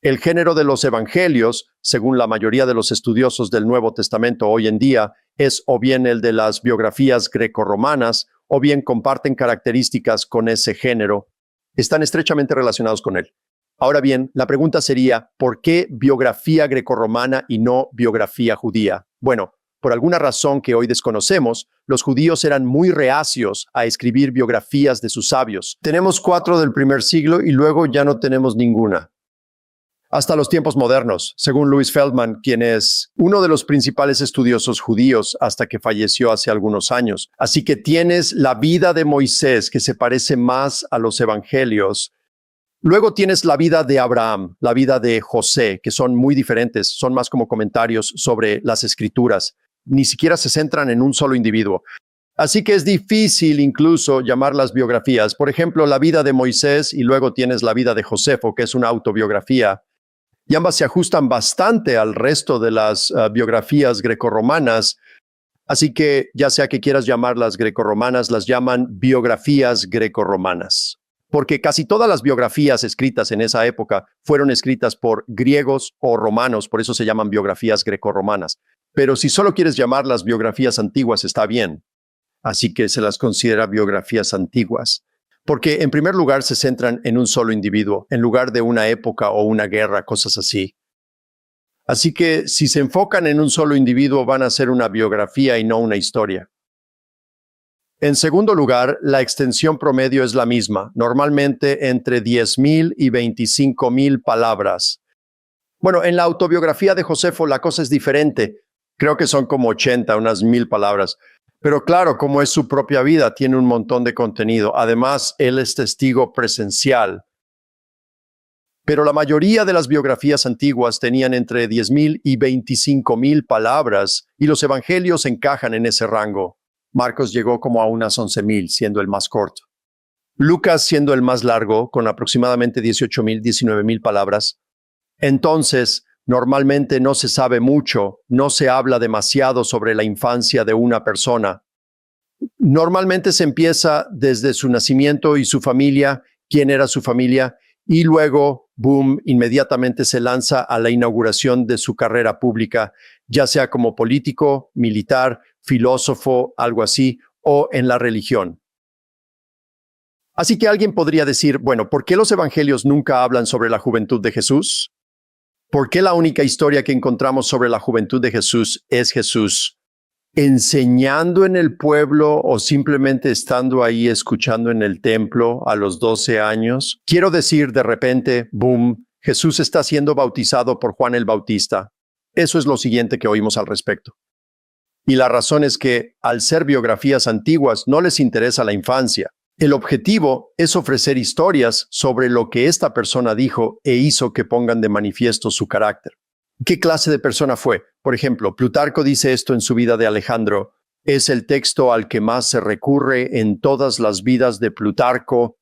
El género de los evangelios, según la mayoría de los estudiosos del Nuevo Testamento hoy en día, es o bien el de las biografías grecorromanas, o bien comparten características con ese género. Están estrechamente relacionados con él. Ahora bien, la pregunta sería, ¿por qué biografía grecorromana y no biografía judía? Bueno, por alguna razón que hoy desconocemos, los judíos eran muy reacios a escribir biografías de sus sabios. Tenemos 4 del primer siglo y luego ya no tenemos ninguna. Hasta los tiempos modernos, según Louis Feldman, quien es uno de los principales estudiosos judíos hasta que falleció hace algunos años. Así que tienes la vida de Moisés, que se parece más a los evangelios. Luego tienes la vida de Abraham, la vida de José, que son muy diferentes, son más como comentarios sobre las escrituras. Ni siquiera se centran en un solo individuo. Así que es difícil incluso llamar las biografías. Por ejemplo, la vida de Moisés y luego tienes la vida de Josefo, que es una autobiografía. Y ambas se ajustan bastante al resto de las biografías grecorromanas. Así que ya sea que quieras llamarlas grecorromanas, las llaman biografías grecorromanas. Porque casi todas las biografías escritas en esa época fueron escritas por griegos o romanos, por eso se llaman biografías grecorromanas. Pero si solo quieres llamarlas biografías antiguas, está bien. Así que se las considera biografías antiguas. Porque en primer lugar se centran en un solo individuo, en lugar de una época o una guerra, cosas así. Así que si se enfocan en un solo individuo, van a ser una biografía y no una historia. En segundo lugar, la extensión promedio es la misma, normalmente entre 10,000 y 25,000 palabras. Bueno, en la autobiografía de Josefo la cosa es diferente. Creo que son como 80, unas 1,000 palabras. Pero claro, como es su propia vida, tiene un montón de contenido. Además, él es testigo presencial. Pero la mayoría de las biografías antiguas tenían entre 10,000 y 25,000 palabras, y los evangelios encajan en ese rango. Marcos llegó como a unas 11,000, siendo el más corto. Lucas siendo el más largo, con aproximadamente 18,000, 19,000 palabras. Entonces, normalmente no se sabe mucho, no se habla demasiado sobre la infancia de una persona. Normalmente se empieza desde su nacimiento y su familia, quién era su familia, y luego, boom, inmediatamente se lanza a la inauguración de su carrera pública, ya sea como político, militar, filósofo, algo así, o en la religión. Así que alguien podría decir, bueno, ¿por qué los evangelios nunca hablan sobre la juventud de Jesús? ¿Por qué la única historia que encontramos sobre la juventud de Jesús es Jesús enseñando en el pueblo o simplemente estando ahí escuchando en el templo a los 12 años? Quiero decir, de repente, boom, Jesús está siendo bautizado por Juan el Bautista. Eso es lo siguiente que oímos al respecto. Y la razón es que, al ser biografías antiguas, no les interesa la infancia. El objetivo es ofrecer historias sobre lo que esta persona dijo e hizo que pongan de manifiesto su carácter. ¿Qué clase de persona fue? Por ejemplo, Plutarco dice esto en su vida de Alejandro. Es el texto al que más se recurre en todas las vidas de Plutarco.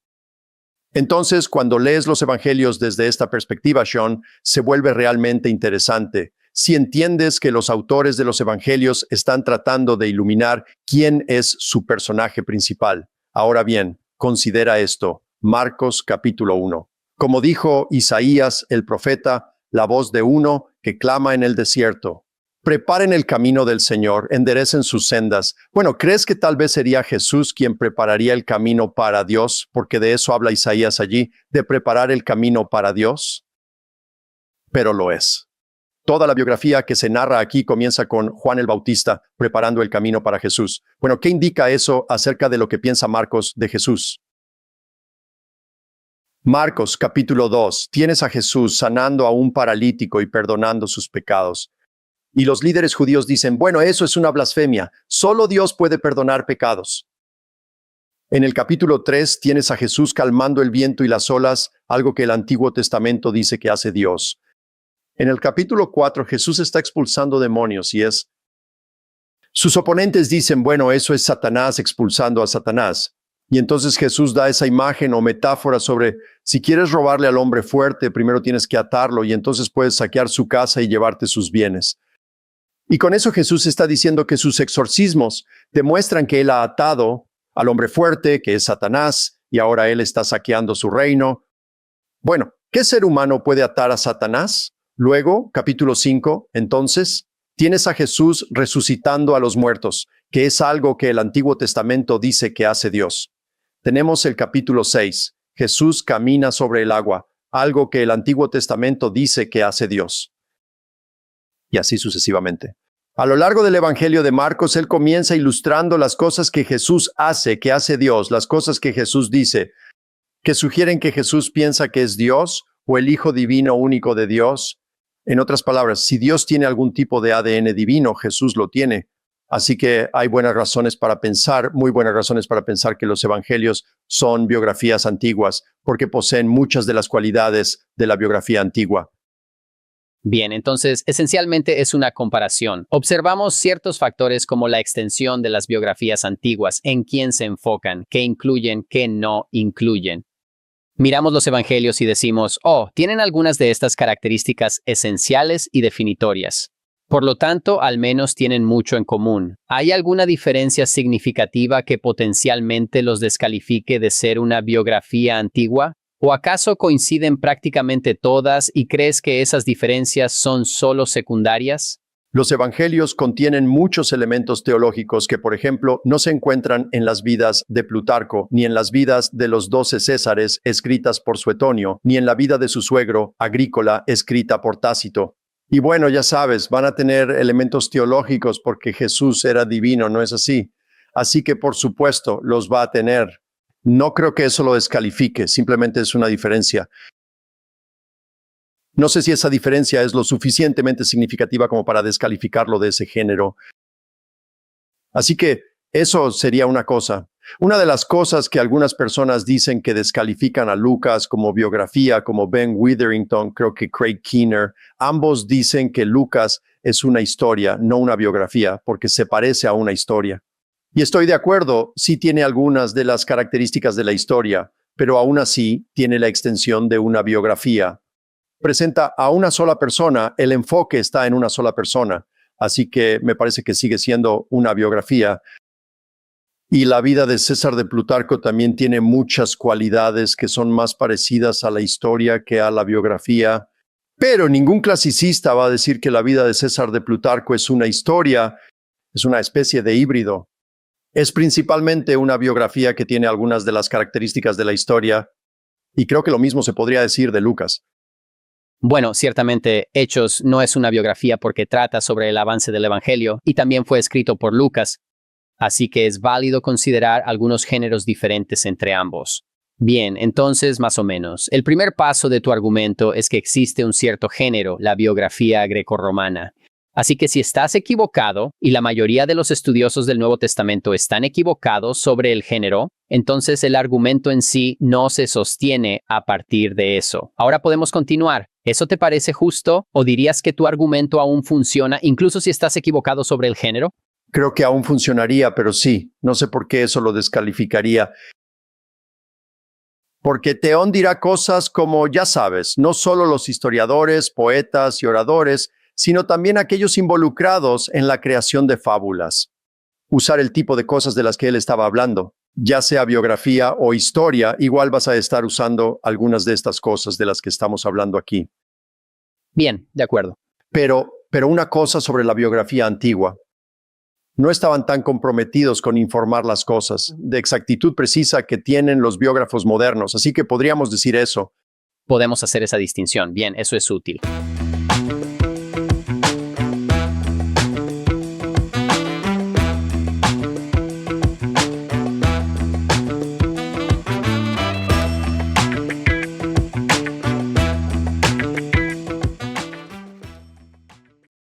Entonces, cuando lees los evangelios desde esta perspectiva, Sean, se vuelve realmente interesante. Si entiendes que los autores de los evangelios están tratando de iluminar quién es su personaje principal. Ahora bien, considera esto. Marcos capítulo 1. Como dijo Isaías el profeta, la voz de uno que clama en el desierto. Preparen el camino del Señor, enderecen sus sendas. Bueno, ¿crees que tal vez sería Jesús quien prepararía el camino para Dios? Porque de eso habla Isaías allí, de preparar el camino para Dios. Pero lo es. Toda la biografía que se narra aquí comienza con Juan el Bautista preparando el camino para Jesús. Bueno, ¿qué indica eso acerca de lo que piensa Marcos de Jesús? Marcos capítulo 2. Tienes a Jesús sanando a un paralítico y perdonando sus pecados. Y los líderes judíos dicen, bueno, eso es una blasfemia. Solo Dios puede perdonar pecados. En el capítulo 3 tienes a Jesús calmando el viento y las olas, algo que el Antiguo Testamento dice que hace Dios. En el capítulo 4, Jesús está expulsando demonios y es... Sus oponentes dicen, bueno, eso es Satanás expulsando a Satanás. Y entonces Jesús da esa imagen o metáfora sobre, si quieres robarle al hombre fuerte, primero tienes que atarlo y entonces puedes saquear su casa y llevarte sus bienes. Y con eso Jesús está diciendo que sus exorcismos demuestran que él ha atado al hombre fuerte, que es Satanás, y ahora él está saqueando su reino. Bueno, ¿Qué ser humano puede atar a Satanás? Luego, capítulo 5, entonces, tienes a Jesús resucitando a los muertos, que es algo que el Antiguo Testamento dice que hace Dios. Tenemos el capítulo 6, Jesús camina sobre el agua, algo que el Antiguo Testamento dice que hace Dios. Y así sucesivamente. A lo largo del Evangelio de Marcos, él comienza ilustrando las cosas que Jesús hace, que hace Dios, las cosas que Jesús dice, que sugieren que Jesús piensa que es Dios o el Hijo Divino único de Dios. En otras palabras, si Dios tiene algún tipo de ADN divino, Jesús lo tiene. Así que hay buenas razones para pensar, muy buenas razones para pensar que los evangelios son biografías antiguas, porque poseen muchas de las cualidades de la biografía antigua. Bien, entonces, esencialmente es una comparación. Observamos ciertos factores como la extensión de las biografías antiguas, en quién se enfocan, qué incluyen, qué no incluyen. Miramos los evangelios y decimos, tienen algunas de estas características esenciales y definitorias. Por lo tanto, al menos tienen mucho en común. ¿Hay alguna diferencia significativa que potencialmente los descalifique de ser una biografía antigua? ¿O acaso coinciden prácticamente todas y crees que esas diferencias son solo secundarias? Los evangelios contienen muchos elementos teológicos que, por ejemplo, no se encuentran en las vidas de Plutarco, ni en las vidas de los 12 Césares escritas por Suetonio, ni en la vida de su suegro, Agrícola, escrita por Tácito. Y bueno, ya sabes, van a tener elementos teológicos porque Jesús era divino, ¿no es así? Así que, por supuesto, los va a tener. No creo que eso lo descalifique, simplemente es una diferencia. No sé si esa diferencia es lo suficientemente significativa como para descalificarlo de ese género. Así que eso sería una cosa. Una de las cosas que algunas personas dicen que descalifican a Lucas como biografía, como Ben Witherington, creo que Craig Keener, ambos dicen que Lucas es una historia, no una biografía, porque se parece a una historia. Y estoy de acuerdo, sí tiene algunas de las características de la historia, pero aún así tiene la extensión de una biografía. Presenta a una sola persona, el enfoque está en una sola persona, así que me parece que sigue siendo una biografía. Y la vida de César de Plutarco también tiene muchas cualidades que son más parecidas a la historia que a la biografía. Pero ningún clasicista va a decir que la vida de César de Plutarco es una historia, es una especie de híbrido. Es principalmente una biografía que tiene algunas de las características de la historia, y creo que lo mismo se podría decir de Lucas. Bueno, ciertamente, Hechos no es una biografía porque trata sobre el avance del Evangelio y también fue escrito por Lucas, así que es válido considerar algunos géneros diferentes entre ambos. Bien, entonces, más o menos, el primer paso de tu argumento es que existe un cierto género, la biografía grecorromana. Así que si estás equivocado, y la mayoría de los estudiosos del Nuevo Testamento están equivocados sobre el género, entonces el argumento en sí no se sostiene a partir de eso. Ahora podemos continuar. ¿Eso te parece justo? ¿O dirías que tu argumento aún funciona, incluso si estás equivocado sobre el género? Creo que aún funcionaría, pero sí, no sé por qué eso lo descalificaría. Porque Teón dirá cosas como, ya sabes, no solo los historiadores, poetas y oradores, sino también aquellos involucrados en la creación de fábulas. Usar el tipo de cosas de las que él estaba hablando, ya sea biografía o historia, igual vas a estar usando algunas de estas cosas de las que estamos hablando aquí. Bien, de acuerdo. Pero una cosa sobre la biografía antigua. No estaban tan comprometidos con informar las cosas de exactitud precisa que tienen los biógrafos modernos, así que podríamos decir eso. Podemos hacer esa distinción. Bien, eso es útil.